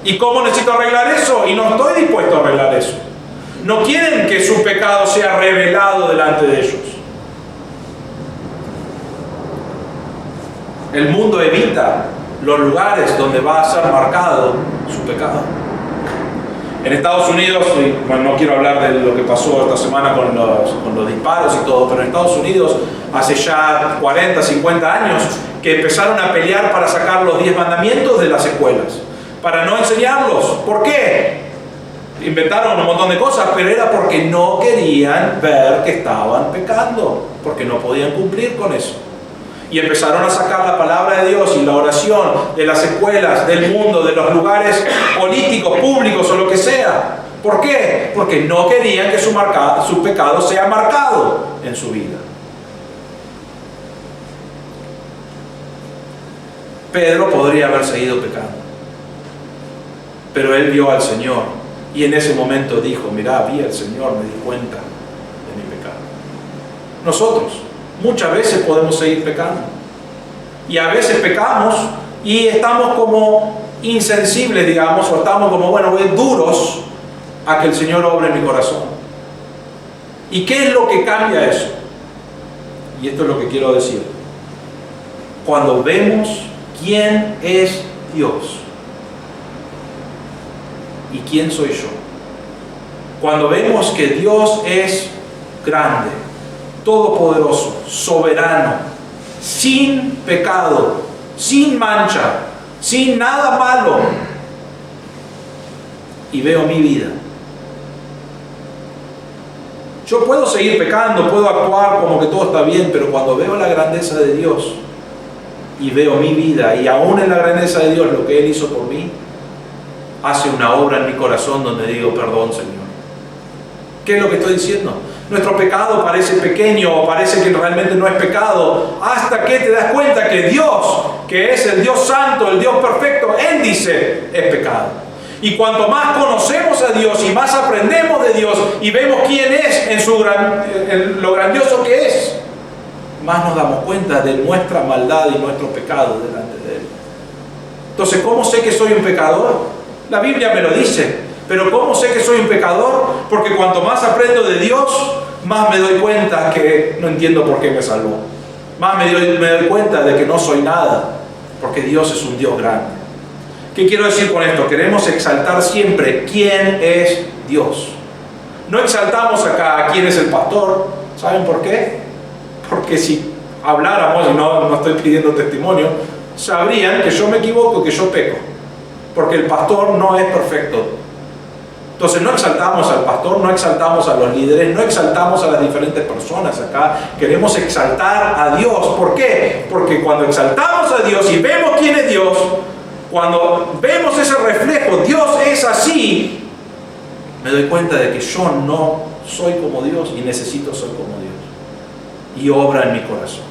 y cómo necesito arreglar eso, y no estoy dispuesto a arreglar eso. No quieren que su pecado sea revelado delante de ellos. El mundo evita los lugares donde va a ser marcado su pecado. En Estados Unidos, bueno, no quiero hablar de lo que pasó esta semana con los disparos y todo, pero en Estados Unidos hace ya 40, 50 años que empezaron a pelear para sacar los 10 mandamientos de las escuelas, para no enseñarlos. ¿Por qué? Inventaron un montón de cosas, pero era porque no querían ver que estaban pecando, porque no podían cumplir con eso. Y empezaron a sacar la palabra de Dios y la oración de las escuelas, del mundo, de los lugares políticos, públicos o lo que sea. ¿Por qué? Porque no querían que su pecado sea marcado en su vida. Pedro podría haber seguido pecando, pero él vio al Señor y en ese momento dijo, mirá, vi al Señor, me di cuenta de mi pecado. Nosotros muchas veces podemos seguir pecando. Y a veces pecamos y estamos como insensibles, digamos, o estamos como, bueno, duros a que el Señor obre en mi corazón. ¿Y qué es lo que cambia eso? Y esto es lo que quiero decir. Cuando vemos quién es Dios y quién soy yo. Cuando vemos que Dios es grande, todopoderoso, soberano, sin pecado, sin mancha, sin nada malo, y veo mi vida. Yo puedo seguir pecando, puedo actuar como que todo está bien, pero cuando veo la grandeza de Dios y veo mi vida, y aún en la grandeza de Dios lo que Él hizo por mí, hace una obra en mi corazón donde digo, perdón, Señor. ¿Qué es lo que estoy diciendo? Nuestro pecado parece pequeño o parece que realmente no es pecado, hasta que te das cuenta que Dios, que es el Dios santo, el Dios perfecto, Él dice es pecado. Y cuanto más conocemos a Dios y más aprendemos de Dios y vemos quién es en lo grandioso que es, más nos damos cuenta de nuestra maldad y nuestro pecado delante de Él. Entonces, ¿cómo sé que soy un pecador? La Biblia me lo dice. Pero ¿cómo sé que soy un pecador? Porque cuanto más aprendo de Dios, más me doy cuenta que no entiendo por qué me salvó. Más me doy cuenta de que no soy nada, porque Dios es un Dios grande. ¿Qué quiero decir con esto? Queremos exaltar siempre quién es Dios. No exaltamos acá a quién es el pastor. ¿Saben por qué? Porque si habláramos, y no estoy pidiendo testimonio, sabrían que yo me equivoco, que yo peco. Porque el pastor no es perfecto. Entonces no exaltamos al pastor, no exaltamos a los líderes, no exaltamos a las diferentes personas acá. Queremos exaltar a Dios. ¿Por qué? Porque cuando exaltamos a Dios y vemos quién es Dios, cuando vemos ese reflejo, Dios es así, me doy cuenta de que yo no soy como Dios y necesito ser como Dios. Y obra en mi corazón.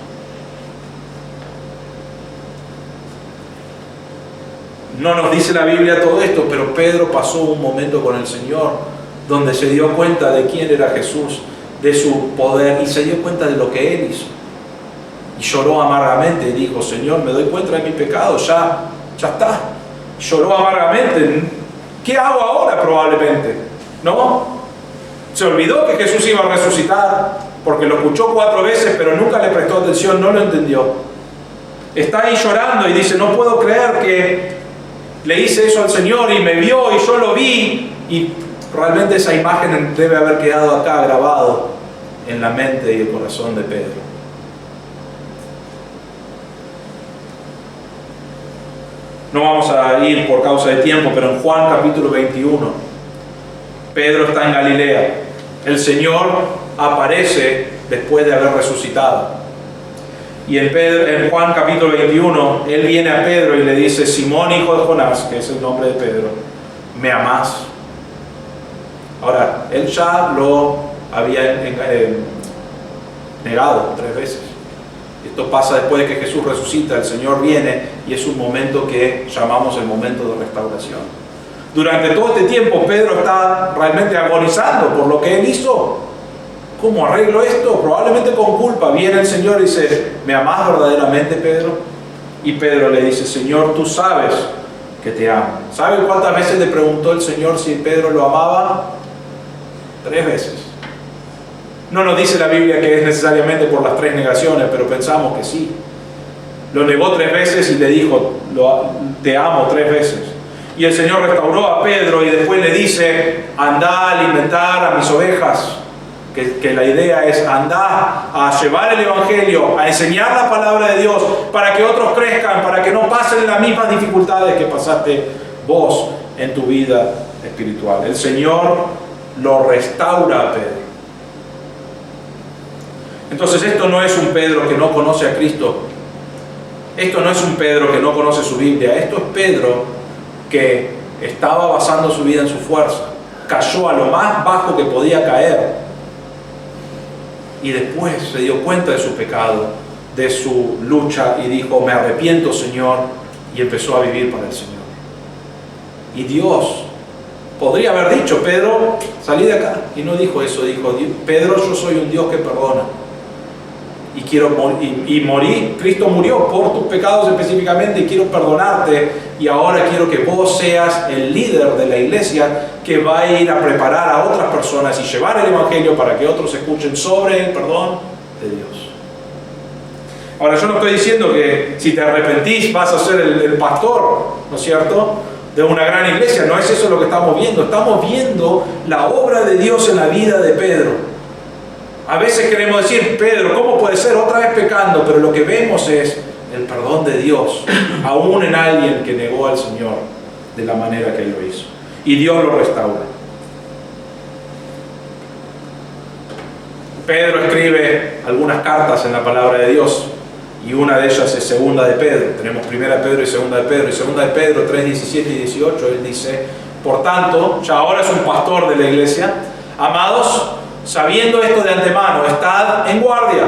No nos dice la Biblia todo esto, pero Pedro pasó un momento con el Señor donde se dio cuenta de quién era Jesús, de su poder, y se dio cuenta de lo que Él hizo. Y lloró amargamente y dijo, Señor, me doy cuenta de mi pecado, ya está. Lloró amargamente. ¿Qué hago ahora probablemente? ¿No? Se olvidó que Jesús iba a resucitar, porque lo escuchó 4 veces, pero nunca le prestó atención, no lo entendió. Está ahí llorando y dice, no puedo creer que le hice eso al Señor y me vio y yo lo vi. Y realmente esa imagen debe haber quedado acá grabado en la mente y el corazón de Pedro. No vamos a ir por causa de tiempo, pero en Juan capítulo 21, Pedro está en Galilea. El Señor aparece después de haber resucitado. Y en Juan capítulo 21, él viene a Pedro y le dice: Simón, hijo de Jonás, que es el nombre de Pedro, ¿me amás? Ahora, él ya lo había negado 3 veces. Esto pasa después de que Jesús resucita, el Señor viene y es un momento que llamamos el momento de restauración. Durante todo este tiempo Pedro está realmente agonizando por lo que él hizo. ¿Cómo arreglo esto? Probablemente con culpa. Viene el Señor y dice: ¿me amás verdaderamente, Pedro? Y Pedro le dice: Señor, tú sabes que te amo. ¿Sabe cuántas veces le preguntó el Señor si Pedro lo amaba? 3 veces. No nos dice la Biblia que es necesariamente por las 3 negaciones, pero pensamos que sí. Lo negó 3 veces y le dijo: te amo 3 veces. Y el Señor restauró a Pedro y después le dice: anda a alimentar a mis ovejas. Que la idea es andar a llevar el Evangelio, a enseñar la palabra de Dios para que otros crezcan, para que no pasen las mismas dificultades que pasaste vos en tu vida espiritual. El Señor lo restaura a Pedro. Entonces esto no es un Pedro que no conoce a Cristo. Esto no es un Pedro que no conoce su Biblia. Esto es Pedro que estaba basando su vida en su fuerza. Cayó a lo más bajo que podía caer. Y después se dio cuenta de su pecado, de su lucha y dijo: me arrepiento, Señor, y empezó a vivir para el Señor. Y Dios podría haber dicho: Pedro, salí de acá. Y no dijo eso, dijo: Pedro, yo soy un Dios que perdona. Y quiero morir. Cristo murió por tus pecados específicamente y quiero perdonarte. Y ahora quiero que vos seas el líder de la iglesia que va a ir a preparar a otras personas y llevar el Evangelio para que otros escuchen sobre el perdón de Dios. Ahora, yo no estoy diciendo que si te arrepentís vas a ser el pastor, ¿no es cierto?, de una gran iglesia. No es eso lo que estamos viendo. Estamos viendo la obra de Dios en la vida de Pedro. A veces queremos decir: Pedro, ¿cómo puede ser otra vez pecando? Pero lo que vemos es el perdón de Dios, aún en alguien que negó al Señor de la manera que Él lo hizo. Y Dios lo restaura. Pedro escribe algunas cartas en la palabra de Dios, y una de ellas es Segunda de Pedro. Tenemos Primera de Pedro y Segunda de Pedro. Y Segunda de Pedro 3, 17 y 18, él dice: por tanto, ya ahora es un pastor de la iglesia, amados, sabiendo esto de antemano, estad en guardia.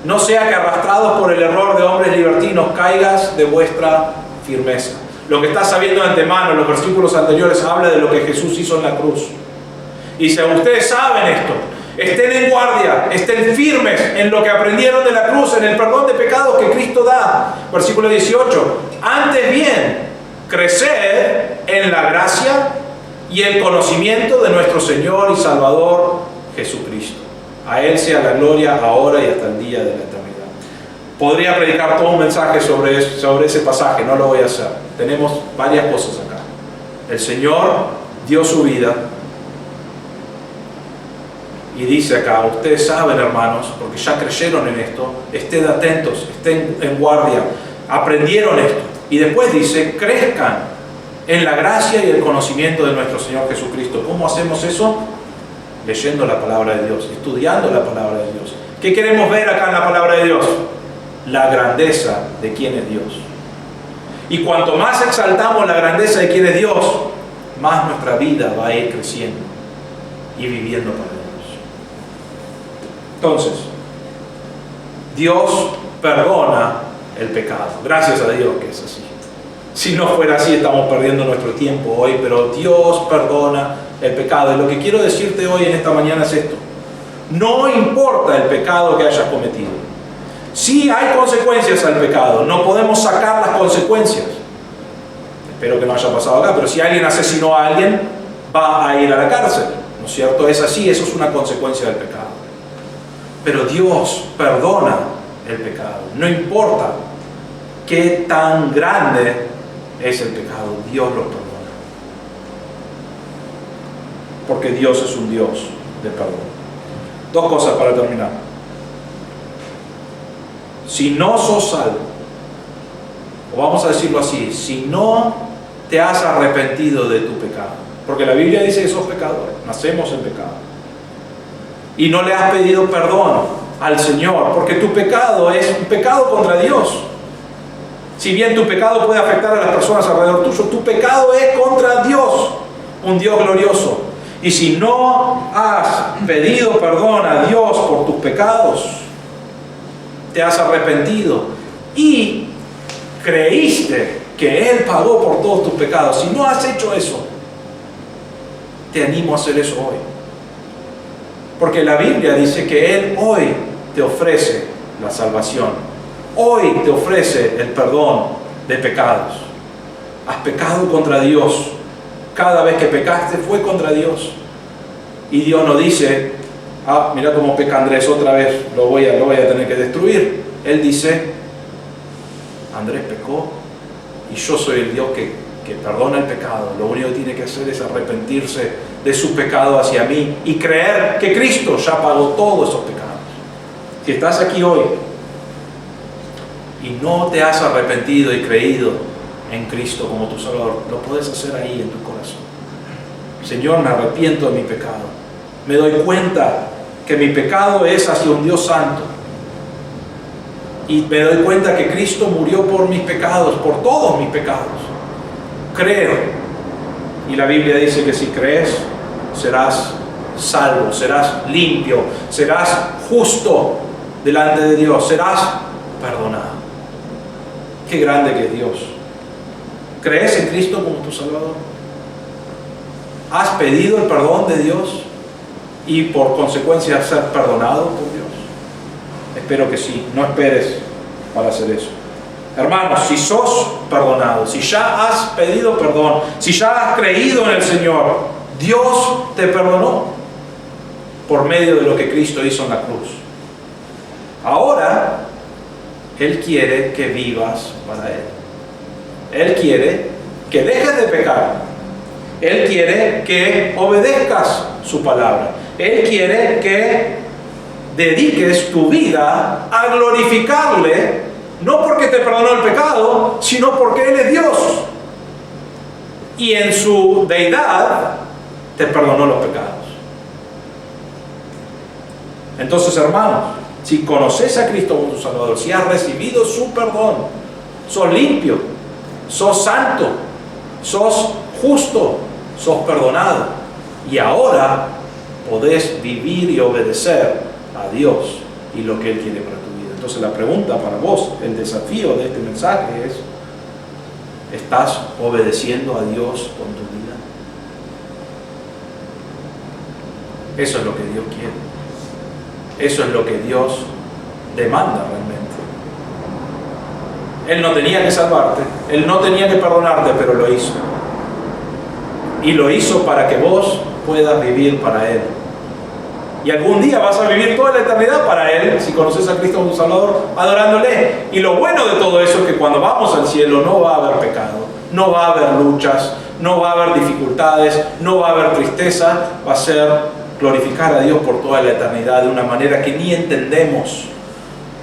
No sea que arrastrados por el error de hombres libertinos caigas de vuestra firmeza. Lo que está sabiendo de antemano en los versículos anteriores habla de lo que Jesús hizo en la cruz. Y si ustedes saben esto, estén en guardia, estén firmes en lo que aprendieron de la cruz, en el perdón de pecados que Cristo da. Versículo 18: antes bien, creced en la gracia y el conocimiento de nuestro Señor y Salvador Jesucristo. A Él sea la gloria ahora y hasta el día de la eternidad. Podría predicar todo un mensaje sobre ese pasaje, no lo voy a hacer. Tenemos varias cosas acá. El Señor dio su vida y dice acá: ustedes saben, hermanos, porque ya creyeron en esto, estén atentos, estén en guardia, aprendieron esto. Y después dice: crezcan en la gracia y el conocimiento de nuestro Señor Jesucristo. ¿Cómo hacemos eso? Leyendo la palabra de Dios, estudiando la palabra de Dios. ¿Qué queremos ver acá en la palabra de Dios? La grandeza de quién es Dios. Y cuanto más exaltamos la grandeza de quién es Dios, más nuestra vida va a ir creciendo y viviendo para Dios. Entonces, Dios perdona el pecado. Gracias a Dios que es así. Si no fuera así, estamos perdiendo nuestro tiempo hoy, pero Dios perdona el pecado. Y lo que quiero decirte hoy en esta mañana es esto: no importa el pecado que hayas cometido. Sí hay consecuencias al pecado, no podemos sacar las consecuencias. Espero que no haya pasado acá, pero si alguien asesinó a alguien, va a ir a la cárcel, ¿no es cierto? Es así, eso es una consecuencia del pecado. Pero Dios perdona el pecado. No importa qué tan grande es el pecado, Dios lo perdona. Porque Dios es un Dios de perdón. 2 cosas para terminar. Si no sos salvo, o vamos a decirlo así, si no te has arrepentido de tu pecado, porque la Biblia dice que sos pecador, nacemos en pecado, y no le has pedido perdón al Señor, porque tu pecado es un pecado contra Dios. Si bien tu pecado puede afectar a las personas alrededor tuyo, tu pecado es contra Dios, un Dios glorioso. Y si no has pedido perdón a Dios por tus pecados, te has arrepentido y creíste que Él pagó por todos tus pecados, si no has hecho eso, te animo a hacer eso hoy. Porque la Biblia dice que Él hoy te ofrece la salvación. Hoy te ofrece el perdón de pecados. Has pecado contra Dios. Cada vez que pecaste fue contra Dios. Y Dios no dice, mira cómo peca Andrés otra vez, lo voy a tener que destruir. Él dice, Andrés pecó y yo soy el Dios que perdona el pecado. Lo único que tiene que hacer es arrepentirse de su pecado hacia mí y creer que Cristo ya pagó todos esos pecados. Si estás aquí hoy y no te has arrepentido y creído en Cristo como tu Salvador, lo puedes hacer ahí en tu corazón. Señor, me arrepiento de mi pecado. Me doy cuenta que mi pecado es hacia un Dios santo. Y me doy cuenta que Cristo murió por mis pecados, por todos mis pecados. Creo. Y la Biblia dice que si crees, serás salvo, serás limpio, serás justo delante de Dios, serás perdonado. Qué grande que es Dios. ¿Crees en Cristo como tu Salvador? ¿Has pedido el perdón de Dios y por consecuencia ser perdonado por Dios? Espero que sí, no esperes para hacer eso. Hermanos, si sos perdonado, si ya has pedido perdón, si ya has creído en el Señor, Dios te perdonó por medio de lo que Cristo hizo en la cruz. Ahora, Él quiere que vivas para Él. Él quiere que dejes de pecar. Él quiere que obedezcas su palabra. Él quiere que dediques tu vida a glorificarle, no porque te perdonó el pecado, sino porque Él es Dios. Y en su deidad te perdonó los pecados. Entonces, hermanos, si conoces a Cristo como tu Salvador, si has recibido su perdón, sos limpio, sos santo, sos justo, sos perdonado. Y ahora podés vivir y obedecer a Dios y lo que Él quiere para tu vida. Entonces la pregunta para vos, el desafío de este mensaje es: ¿estás obedeciendo a Dios con tu vida? Eso es lo que Dios quiere. Eso es lo que Dios demanda realmente. Él no tenía que salvarte, Él no tenía que perdonarte, pero lo hizo. Y lo hizo para que vos puedas vivir para Él. Y algún día vas a vivir toda la eternidad para Él, si conoces a Cristo como tu Salvador, adorándole. Y lo bueno de todo eso es que cuando vamos al cielo no va a haber pecado, no va a haber luchas, no va a haber dificultades, no va a haber tristeza. Va a ser glorificar a Dios por toda la eternidad de una manera que ni entendemos.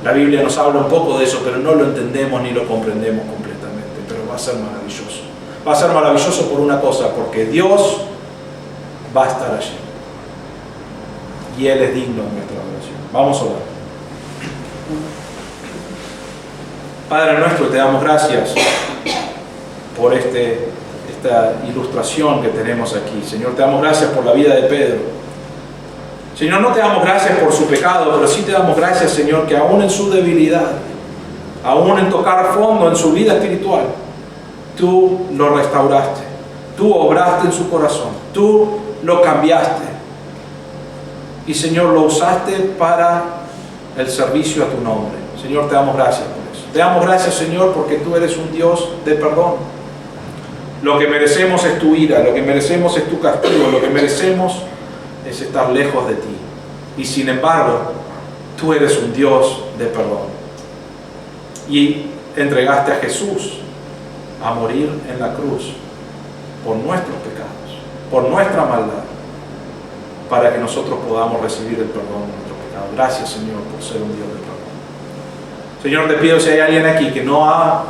La Biblia nos habla un poco de eso, pero no lo entendemos ni lo comprendemos completamente. Pero va a ser maravilloso. Va a ser maravilloso por una cosa, porque Dios va a estar allí. Y Él es digno de nuestra adoración. Vamos a orar. Padre nuestro, te damos gracias por esta ilustración que tenemos aquí. Señor, te damos gracias por la vida de Pedro. Señor, no te damos gracias por su pecado, pero sí te damos gracias, Señor, que aún en su debilidad, aún en tocar fondo en su vida espiritual, tú lo restauraste, tú obraste en su corazón, tú lo cambiaste. Y Señor, lo usaste para el servicio a tu nombre. Señor, te damos gracias por eso. Te damos gracias, Señor, porque tú eres un Dios de perdón. Lo que merecemos es tu ira, lo que merecemos es tu castigo, lo que merecemos es estar lejos de ti. Y sin embargo, tú eres un Dios de perdón. Y entregaste a Jesús a morir en la cruz por nuestros pecados, por nuestra maldad, para que nosotros podamos recibir el perdón de nuestros pecados. Gracias, Señor, por ser un Dios de perdón. Señor, te pido, si hay alguien aquí que no ha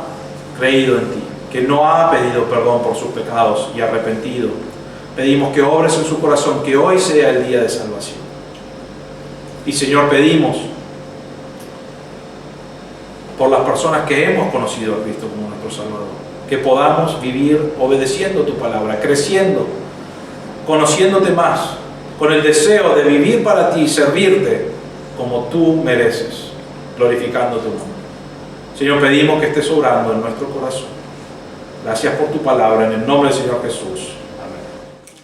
creído en ti, que no ha pedido perdón por sus pecados y arrepentido, pedimos que obres en su corazón, que hoy sea el día de salvación. Y Señor, pedimos por las personas que hemos conocido a Cristo como nuestro Salvador. Que podamos vivir obedeciendo tu palabra, creciendo, conociéndote más, con el deseo de vivir para ti, servirte como tú mereces, glorificando tu nombre. Señor, pedimos que estés obrando en nuestro corazón. Gracias por tu palabra, en el nombre del Señor Jesús.